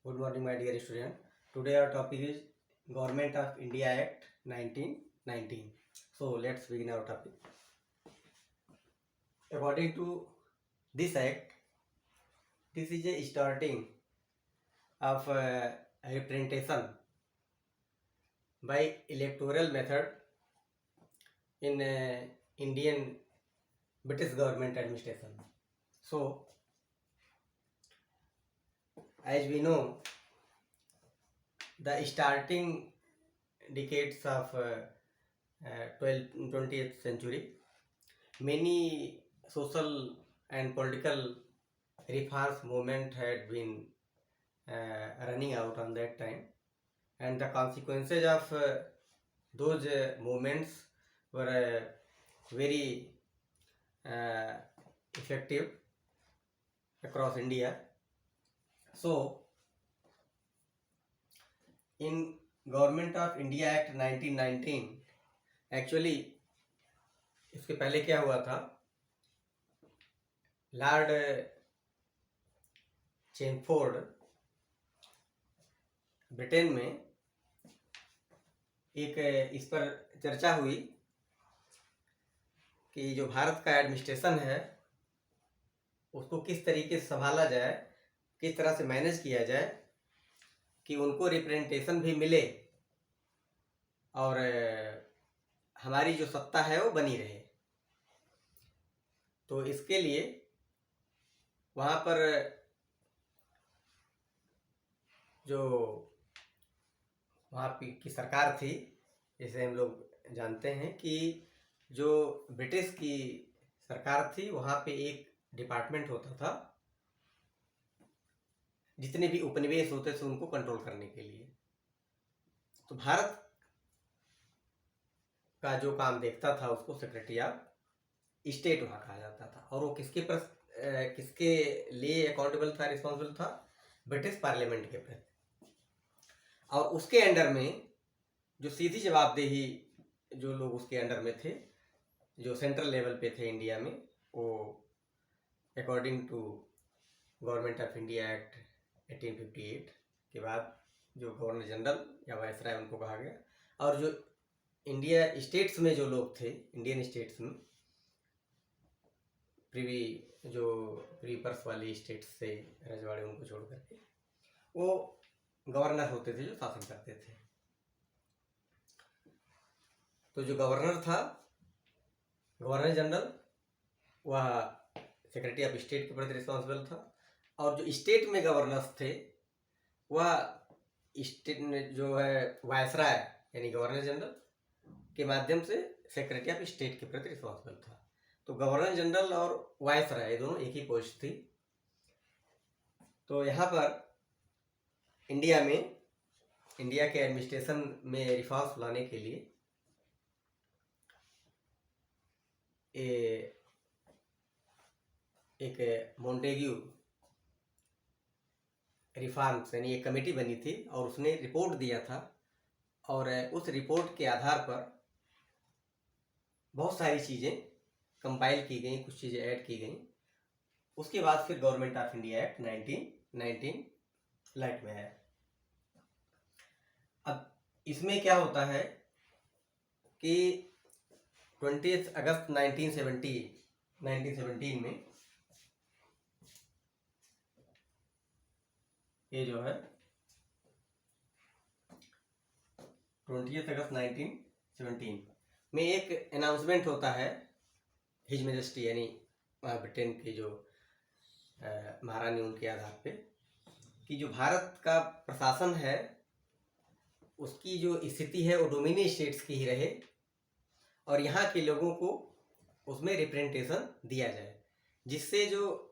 Good morning, my dear student. Today our topic is Government of India Act 1919. So let's begin our topic. According to this act, this is a starting of representation by electoral method in Indian British government administration. So as we know, the starting decades of 20th century, many social and political reforms movement had been running out on that time, and the consequences of those movements were very uh, effective across India. So in Government of India Act 1919, actually इसके पहले क्या हुआ था, Lord चेमफोर्ड Britain में एक इस पर चर्चा हुई कि जो भारत का एडमिनिस्ट्रेशन है उसको किस तरीके से संभाला जाए, किस तरह से मैनेज किया जाए कि उनको रिप्रेजेंटेशन भी मिले और हमारी जो सत्ता है वो बनी रहे। तो इसके लिए वहाँ पर जो वहाँ की सरकार थी, जैसे हम लोग जानते हैं कि जो ब्रिटिश की सरकार थी वहाँ पे एक डिपार्टमेंट होता था जितने भी उपनिवेश होते थे उनको कंट्रोल करने के लिए। तो भारत का जो काम देखता था उसको सेक्रेटरी ऑफ स्टेट वहाँ कहा जाता था, और वो किसके लिए अकाउंटेबल था, रिस्पॉन्सिबल था, ब्रिटिश पार्लियामेंट के प्रति। और उसके अंडर में जो सीधी जवाबदेही जो लोग उसके अंडर में थे, जो सेंट्रल लेवल पे थे इंडिया में, वो according to government of India act 1858 के बाद जो गवर्नर जनरल या वायसराय उनको कहा गया, और जो इंडिया स्टेट्स में जो लोग थे, इंडियन स्टेट्स में प्रीवी पर्स वाली स्टेट्स से रजवाड़े उनको छोड़ करके वो गवर्नर होते थे जो शासन करते थे। तो जो गवर्नर था, गवर्नर जनरल, वह सेक्रेटरी ऑफ स्टेट के प्रति रिस्पॉन्सिबल था, और जो स्टेट में गवर्नर्स थे वह स्टेट में जो है वायसराय यानी गवर्नर जनरल के माध्यम से सेक्रेटरी ऑफ स्टेट के प्रति रिस्पॉन्सिबल था। तो गवर्नर जनरल और वायसराय दोनों एक ही पोस्ट थी। तो यहाँ पर इंडिया के एडमिनिस्ट्रेशन में रिफॉर्म्स लाने के लिए एक मोंटेग्यू रिफॉर्म्स यानी एक कमेटी बनी थी और उसने रिपोर्ट दिया था, और उस रिपोर्ट के आधार पर बहुत सारी चीज़ें कंपाइल की गई, कुछ चीज़ें ऐड की गई। उसके बाद फिर government of India act 1919 light में आया। अब इसमें क्या होता है कि 20 अगस्त 1917 में ये जो है 20 अगस्त 1917 में एक अनाउंसमेंट होता है हिज मेजेस्टी यानी ब्रिटेन के जो महारानी उनके आधार पे कि जो भारत का प्रशासन है उसकी जो स्थिति है वो डोमिनी स्टेट्स की ही रहे, और यहाँ के लोगों को उसमें रिप्रेजेंटेशन दिया जाए, जिससे जो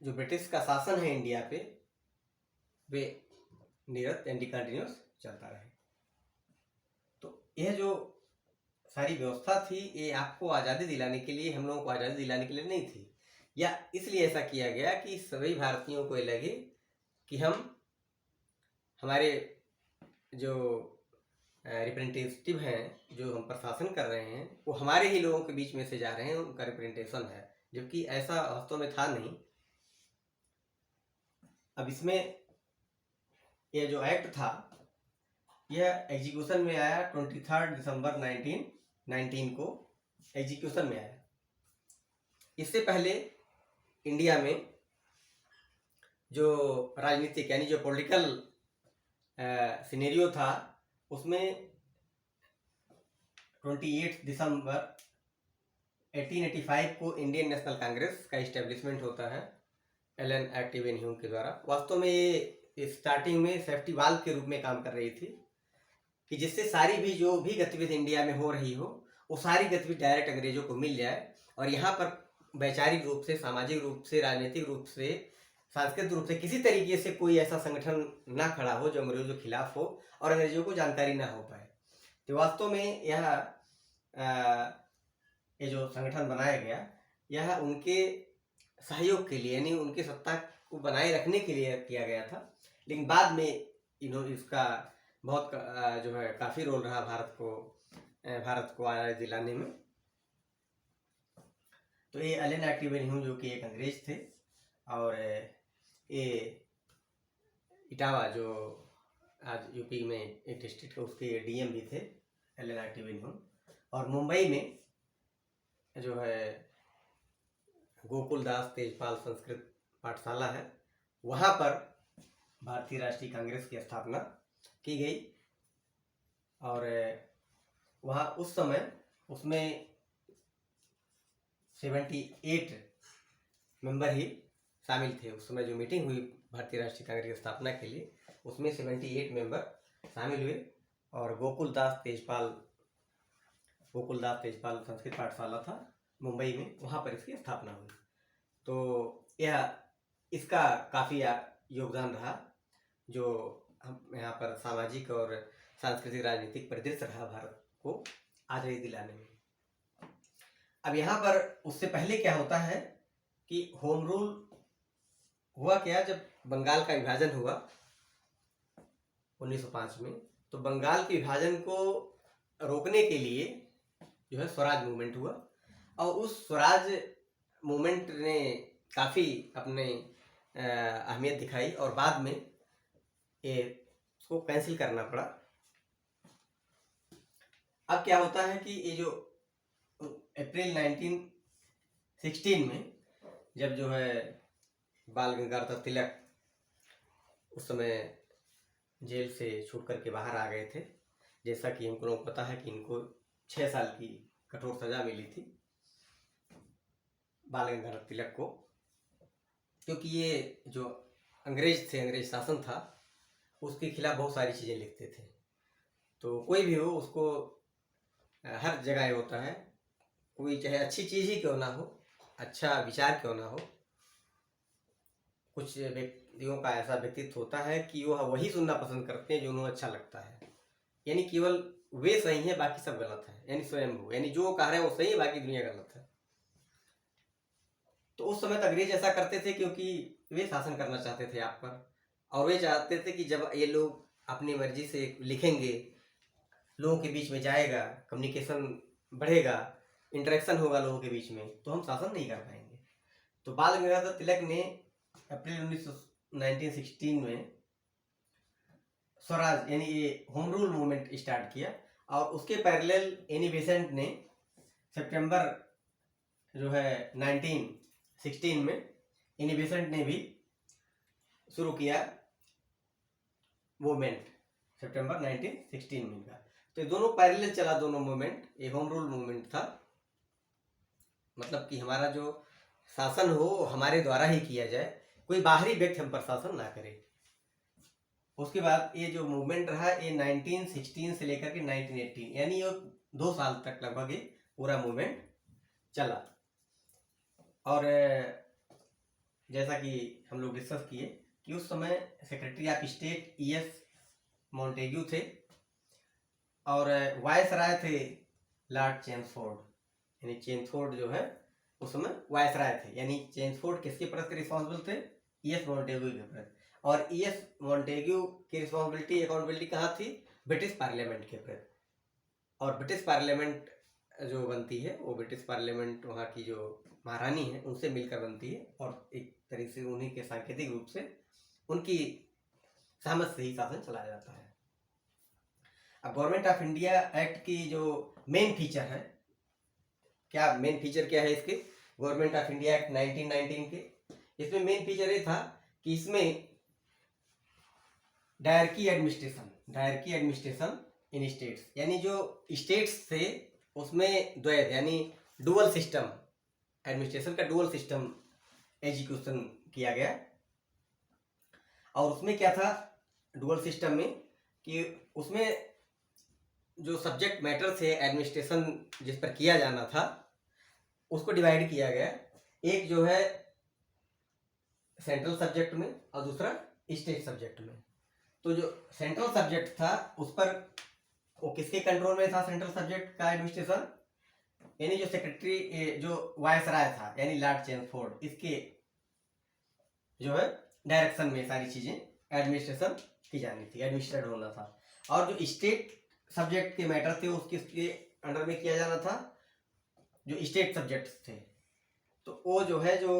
ब्रिटिश का शासन है इंडिया पे वे निरत एंड कंटिन्यूस चलता रहे। तो यह जो सारी व्यवस्था थी ये आपको आज़ादी दिलाने के लिए, हम लोगों को आज़ादी दिलाने के लिए नहीं थी, या इसलिए ऐसा किया गया कि सभी भारतीयों को लगे कि हमारे जो रिप्रेजेंटेटिव हैं, जो हम प्रशासन कर रहे हैं, वो हमारे ही लोगों के बीच में से जा रहे हैं, उनका रिप्रेजेंटेशन है, जबकि ऐसा वास्तव में था नहीं। अब इसमें यह जो एक्ट था यह एग्जीक्यूशन में आया 23 दिसंबर 1919 को एग्जीक्यूशन में आया। इससे पहले इंडिया में जो राजनीतिक यानी जो पॉलिटिकल सिनेरियो था उसमें 28 दिसंबर 1885 को इंडियन नेशनल कांग्रेस का इस्टेब्लिशमेंट होता है एलन एक्टिवन ह्यूम के द्वारा। वास्तव में ये स्टार्टिंग में सेफ्टी वाल्व के रूप में काम कर रही थी कि जिससे सारी भी जो भी गतिविधि इंडिया में हो रही हो वो सारी गतिविधि डायरेक्ट अंग्रेजों को मिल जाए और यहाँ पर वैचारिक रूप से, सामाजिक रूप से, राजनीतिक रूप से, सांस्कृतिक रूप से किसी तरीके से कोई ऐसा संगठन ना खड़ा हो जो अंग्रेजों के खिलाफ हो और अंग्रेजों को जानकारी ना हो पाए। तो वास्तव में ये जो संगठन बनाया गया यह उनके सहयोग के लिए यानी उनकी सत्ता को बनाए रखने के लिए किया गया था। लेकिन बाद में इन्होंने इसका बहुत जो है काफ़ी रोल रहा भारत को आज़ादी दिलाने में। तो ये एलन एक्टिवन ह्यूम जो कि एक अंग्रेज थे और ये इटावा जो आज यूपी में एक डिस्ट्रिक्ट है उसके डीएम भी थे एलन एक्टिवन ह्यूम। और मुंबई में जो है गोकुलदास तेजपाल संस्कृत पाठशाला है वहाँ पर भारतीय राष्ट्रीय कांग्रेस की स्थापना की गई और वहाँ उस समय उसमें 78 मेंबर ही शामिल थे। उस समय जो मीटिंग हुई भारतीय राष्ट्रीय कांग्रेस की स्थापना के लिए उसमें 78 मेंबर शामिल हुए और गोकुलदास तेजपाल संस्कृत पाठशाला था मुंबई में, वहाँ पर इसकी स्थापना हुई। तो यह इसका काफ़ी योगदान रहा जो हम यहाँ पर सामाजिक और सांस्कृतिक राजनीतिक परिदृश्य रहा भारत को आज़ादी दिलाने में। अब यहाँ पर उससे पहले क्या होता है कि होम रूल हुआ क्या, जब बंगाल का विभाजन हुआ 1905 में, तो बंगाल के विभाजन को रोकने के लिए जो है स्वराज मूवमेंट हुआ और उस स्वराज मूवमेंट ने काफ़ी अपने अहमियत दिखाई और बाद में ये उसको कैंसिल करना पड़ा। अब क्या होता है कि ये जो अप्रैल 1916 में जब जो है बाल गंगाधर तिलक उस समय जेल से छूट करके बाहर आ गए थे, जैसा कि हमको लोग पता है कि इनको 6 साल की कठोर सजा मिली थी बाल गंगाधर तिलक को, क्योंकि ये जो अंग्रेज थे, अंग्रेज शासन था उसके खिलाफ बहुत सारी चीज़ें लिखते थे। तो कोई भी हो उसको हर जगह होता है, कोई चाहे अच्छी चीज़ ही क्यों ना हो, अच्छा विचार क्यों ना हो, कुछ व्यक्तियों का ऐसा व्यक्तित्व होता है कि वो वही सुनना पसंद करते हैं जो उन्हें अच्छा लगता है, यानी केवल वे सही है बाकी सब गलत है, यानी स्वयं हो, यानी जो कह रहे हैं वो सही है बाकी दुनिया गलत है। तो उस समय तक अंग्रेज ऐसा करते थे क्योंकि वे शासन करना चाहते थे आप पर और वे चाहते थे कि जब ये लोग अपनी मर्जी से लिखेंगे, लोगों के बीच में जाएगा, कम्युनिकेशन बढ़ेगा, इंटरेक्शन होगा लोगों के बीच में, तो हम शासन नहीं कर पाएंगे। तो बाल गंगाधर तिलक ने अप्रैल 1916 में स्वराज यानी ये होम रूल मूवमेंट स्टार्ट किया और उसके पैरेलल एनी बेसेंट ने सितंबर जो है 1916 में एनी बेसेंट ने भी शुरू किया मूवमेंट सितंबर 1916 में का। तो दोनों पैरेलल चला, दोनों मूवमेंट। ये होम रूल मूवमेंट था, मतलब कि हमारा जो शासन हो हमारे द्वारा ही किया जाए, कोई बाहरी व्यक्ति हम पर शासन ना करे। उसके बाद ये जो मूवमेंट रहा ये 1916 से लेकर के 1918 यानी ये 2 साल तक लगभग ये पूरा मूवमेंट चला। और जैसा कि हम लोग डिस्कस किए कि उस समय secretary of state E.S. Montagu थे और वायसराय थे लॉर्ड चेम्सफोर्ड, यानी चेम्सफोर्ड जो है उस समय वायसराय थे, यानी चेम्सफोर्ड किसके प्रति रिस्पॉन्सिबल थे? E.S. मॉन्टेग्यू के प्रति। और E.S. मॉन्टेग्यू की रिस्पॉन्सिबिलिटी अकाउंटेबिलिटी कहाँ थी? ब्रिटिश पार्लियामेंट के प्रति। और ब्रिटिश पार्लियामेंट जो बनती है वो ब्रिटिश पार्लियामेंट वहाँ की जो महारानी है उनसे मिलकर बनती है और एक तरीके से उन्हीं के सांकेतिक रूप से उनकी सहमत से ही शासन चलाया जाता है। अब गवर्नमेंट ऑफ इंडिया एक्ट की जो मेन फीचर है, क्या मेन फीचर क्या है इसके, गवर्नमेंट ऑफ इंडिया एक्ट 1919 के, इसमें मेन फीचर ये था कि इसमें डायरकी एडमिनिस्ट्रेशन इन स्टेट्स, यानी जो स्टेट्स थे उसमें द्वैत यानी डुअल सिस्टम, एडमिनिस्ट्रेशन का डुअल सिस्टम एग्जीक्यूशन किया गया। और उसमें क्या था डुअल सिस्टम में, कि उसमें जो सब्जेक्ट मैटर थे एडमिनिस्ट्रेशन जिस पर किया जाना था उसको डिवाइड किया गया, एक जो है सेंट्रल सब्जेक्ट में और दूसरा स्टेट सब्जेक्ट में। तो जो सेंट्रल सब्जेक्ट था उस पर वो किसके कंट्रोल में था, सेंट्रल सब्जेक्ट का एडमिनिस्ट्रेशन, यानी जो सेक्रेटरी जो वायसराय था यानी लॉर्ड चेम्सफोर्ड, इसके जो है डायरेक्शन में सारी चीजें एडमिनिस्ट्रेशन की जानी थी, एडमिनिस्ट्रेट होना था। और जो स्टेट सब्जेक्ट के मैटर थे उसके अंडर में किया जाना था जो स्टेट सब्जेक्ट्स थे। तो वो जो है जो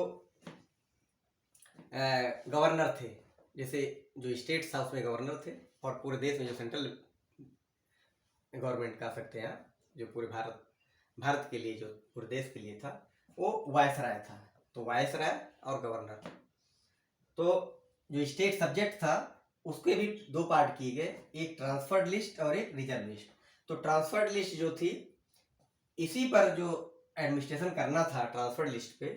गवर्नर थे, जैसे जो स्टेट था उसमें गवर्नर थे, और पूरे देश में जो सेंट्रल गवर्नमेंट कह सकते हैं जो पूरे भारत के लिए, जो पूरे देश के लिए था, वो वायसराय था। तो वायसराय और गवर्नर। तो जो स्टेट सब्जेक्ट था उसके भी दो पार्ट किए गए, एक ट्रांसफर्ड लिस्ट और एक रिजर्व लिस्ट। तो ट्रांसफर्ड लिस्ट जो थी इसी पर जो एडमिनिस्ट्रेशन करना था ट्रांसफर्ड लिस्ट पे,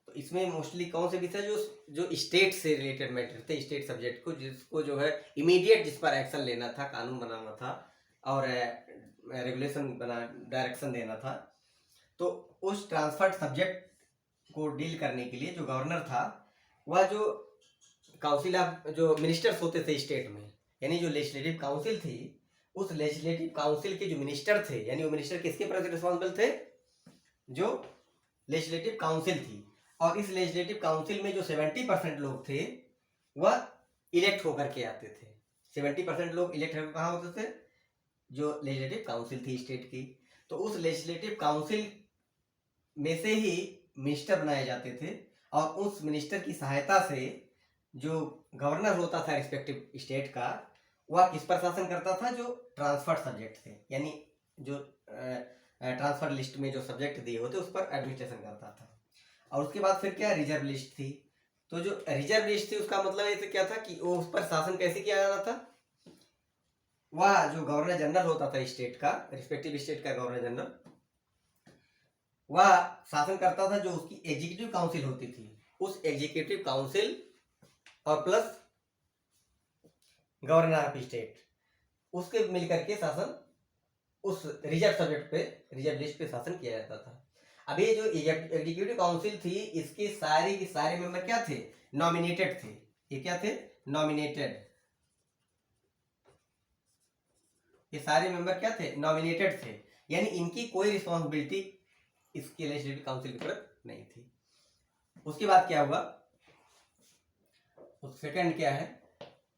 तो इसमें मोस्टली कौन से विषय जो स्टेट से रिलेटेड मैटर थे, स्टेट सब्जेक्ट को, जिसको जो है इमीडिएट जिस पर एक्शन लेना था, कानून बनाना था और रेगुलेशन बना, डायरेक्शन देना था। तो उस ट्रांसफर्ड सब्जेक्ट को डील करने के लिए जो गवर्नर था वह जो काउंसिल ऑफ जो मिनिस्टर्स होते थे स्टेट में, यानी जो लेजिस्लेटिव काउंसिल थी, उस लेजिस्लेटिव काउंसिल के जो मिनिस्टर थे, यानी वो मिनिस्टर किसके प्रति रिस्पॉन्सिबल थे, जो लेजिस्लेटिव काउंसिल थी। और इस लेजिस्लेटिव काउंसिल में जो 70% लोग थे वह इलेक्ट होकर के आते थे। 70% लोग इलेक्ट होकर कहाँ होते थे, जो लेजिस्लेटिव काउंसिल थी स्टेट की। तो उस लेजिस्लेटिव काउंसिल में से ही मिनिस्टर बनाए जाते थे, और उस मिनिस्टर की सहायता से जो गवर्नर होता था रिस्पेक्टिव स्टेट का, वह किस पर शासन करता था, जो ट्रांसफर्ड सब्जेक्ट थे, यानी जो ट्रांसफर लिस्ट में जो सब्जेक्ट दिए होते उस पर एडमिनिस्ट्रेशन करता था। और उसके बाद फिर क्या, रिजर्व लिस्ट थी। तो जो रिजर्व लिस्ट थी उसका मतलब ऐसे क्या था कि वो उस पर शासन कैसे किया जाना था, वह जो गवर्नर जनरल होता था स्टेट का, रिस्पेक्टिव स्टेट का गवर्नर जनरल, वह शासन करता था। जो उसकी एग्जीक्यूटिव काउंसिल होती थी, उस एग्जीक्यूटिव काउंसिल और प्लस गवर्नर ऑफ स्टेट, उसके मिलकर के शासन उस रिजर्व सब्जेक्ट पे, रिजर्व लिस्ट पे शासन किया जाता था। अब ये जो एग्जीक्यूटिव काउंसिल थी इसके सारे के सारे मेंबर क्या थे, नॉमिनेटेड थे। ये क्या थे, नॉमिनेटेड। ये सारे मेंबर क्या थे, नॉमिनेटेड थे, यानी इनकी कोई रिस्पॉन्सिबिलिटी इसके लेजिस्लेटिव काउंसिल की तरफ नहीं थी। उसके बाद क्या हुआ, सेकंड क्या है,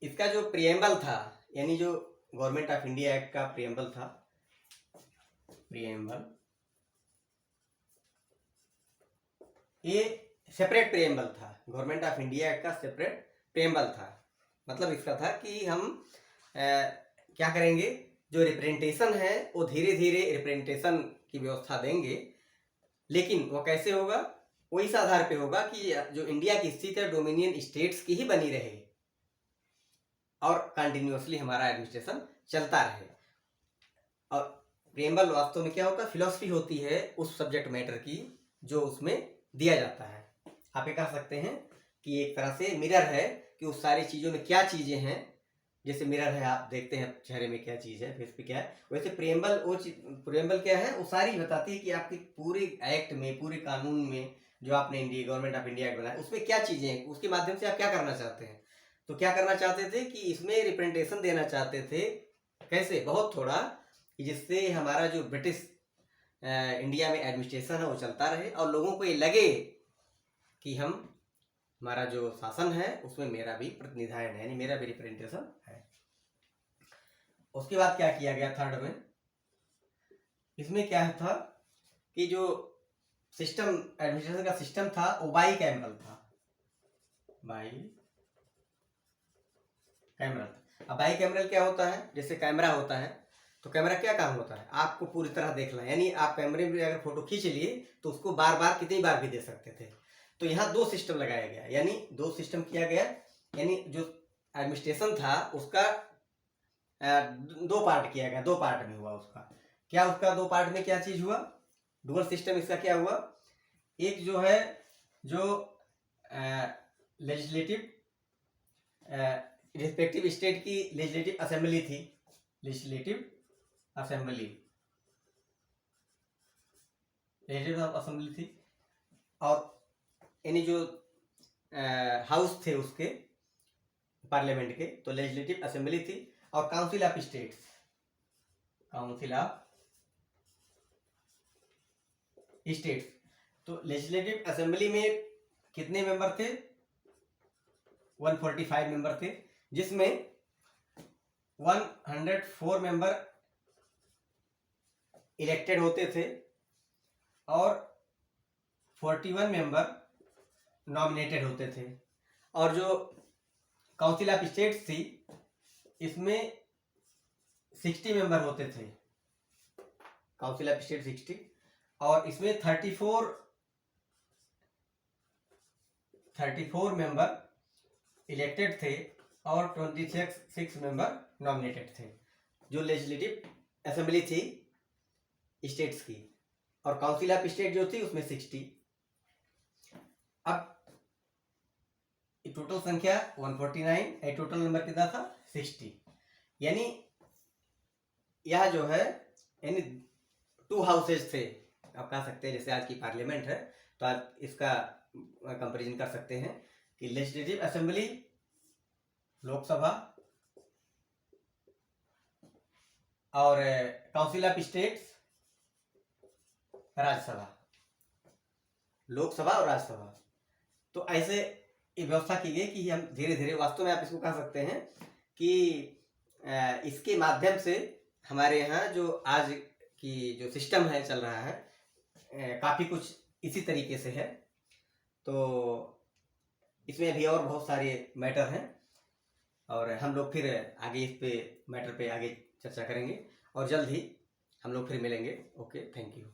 इसका जो प्रिएम्बल था, यानी जो गवर्नमेंट ऑफ इंडिया एक्ट का प्रिएम्बल था, प्रिएम्बल, ये सेपरेट प्रिएम्बल था। गवर्नमेंट ऑफ इंडिया एक्ट का सेपरेट प्रिएम्बल था। मतलब इसका था कि हम क्या करेंगे, जो रिप्रेजेंटेशन है वो धीरे धीरे रिप्रेजेंटेशन की व्यवस्था देंगे, लेकिन वो कैसे होगा, वो इस आधार पे होगा कि जो इंडिया की स्थिति है डोमिनियन स्टेट्स की ही बनी रहे और कंटिन्यूअसली हमारा एडमिनिस्ट्रेशन चलता रहे। और प्रिएम्बल वास्तव में क्या होता है, फिलॉसफी होती है उस सब्जेक्ट मैटर की जो उसमें दिया जाता है। आप ये कह सकते हैं कि एक तरह से मिरर है कि उस सारी चीज़ों में क्या चीज़ें हैं, जैसे मिरर है, आप देखते हैं चेहरे में क्या चीज़ है, फेस पे क्या है, वैसे प्रिएम्बल वो प्रिएम्बल क्या है, वो सारी बताती है कि आपके पूरे एक्ट में, पूरे कानून में जो आपने India government of India act बनाया उसमें क्या चीज़ें हैं, उसके माध्यम से आप क्या करना चाहते हैं। तो क्या करना चाहते थे कि इसमें रिप्रेजेंटेशन देना चाहते थे, कैसे, बहुत थोड़ा, जिससे हमारा जो ब्रिटिश इंडिया में एडमिनिस्ट्रेशन है वो चलता रहे और लोगों को ये लगे कि हमारा जो शासन है उसमें मेरा भी प्रतिनिधान है, यानी मेरा भी रिप्रेजेंटेशन है। उसके बाद क्या किया गया थर्ड में, इसमें क्या था कि जो सिस्टम, एडमिनिस्ट्रेशन का सिस्टम था वो बाई कैमरल था, बाई कैमरल। अब बाई कैमरल क्या होता है, जैसे कैमरा होता है तो कैमरा क्या काम होता है, आपको पूरी तरह देखना, यानी आप कैमरे में अगर फोटो खींच लिए तो उसको बार बार कितनी बार भी दे सकते थे। तो यहाँ दो सिस्टम लगाया गया, यानी दो सिस्टम किया गया, यानी जो एडमिनिस्ट्रेशन था उसका दो पार्ट किया गया, दो पार्ट में हुआ उसका। क्या उसका दो पार्ट में क्या चीज हुआ, डुअल सिस्टम इसका क्या हुआ, एक जो है जो लेजिस्लेटिव रिस्पेक्टिव स्टेट की लेजिस्लेटिव असेंबली थी, लेजिस्लेटिव असेंबली, लेजिस्लेटिव असेंबली थी, और यानी जो हाउस थे उसके पार्लियामेंट के, तो लेजिस्लेटिव असेंबली थी, और council of states, council of states. तो लेजिस्लेटिव असेंबली में कितने मेंबर थे, 145 मेंबर थे, जिसमें 104 मेंबर इलेक्टेड होते थे और 41 मेंबर नॉमिनेटेड होते थे। और जो काउंसिल ऑफ स्टेट्स थी इसमें 60 मेंबर होते थे, काउंसिल ऑफ स्टेट 60, और इसमें 34 मेंबर इलेक्टेड थे और 26 मेंबर नॉमिनेटेड थे, जो लेजिस्लेटिव असेंबली थी स्टेट्स की, और काउंसिल ऑफ स्टेट जो थी उसमें 60। अब टोटल संख्या 149, टोटल नंबर कितना था 60, यानी यह जो है यानी टू हाउसेज थे, आप कह सकते हैं जैसे आज की पार्लियामेंट है, तो आज इसका कंपैरिजन कर सकते हैं कि लेजिस्लेटिव असेंबली लोकसभा और council of states Rajya Sabha, Lok Sabha और राज्यसभा। तो ऐसे व्यवस्था की गई कि हम धीरे धीरे, वास्तव में आप इसको कह सकते हैं कि इसके माध्यम से हमारे यहाँ जो आज की जो सिस्टम है चल रहा है काफ़ी कुछ इसी तरीके से है। तो इसमें अभी और बहुत सारे मैटर हैं और हम लोग फिर आगे इस पे मैटर पे आगे चर्चा करेंगे और जल्द ही हम लोग फिर मिलेंगे। Okay, thank you.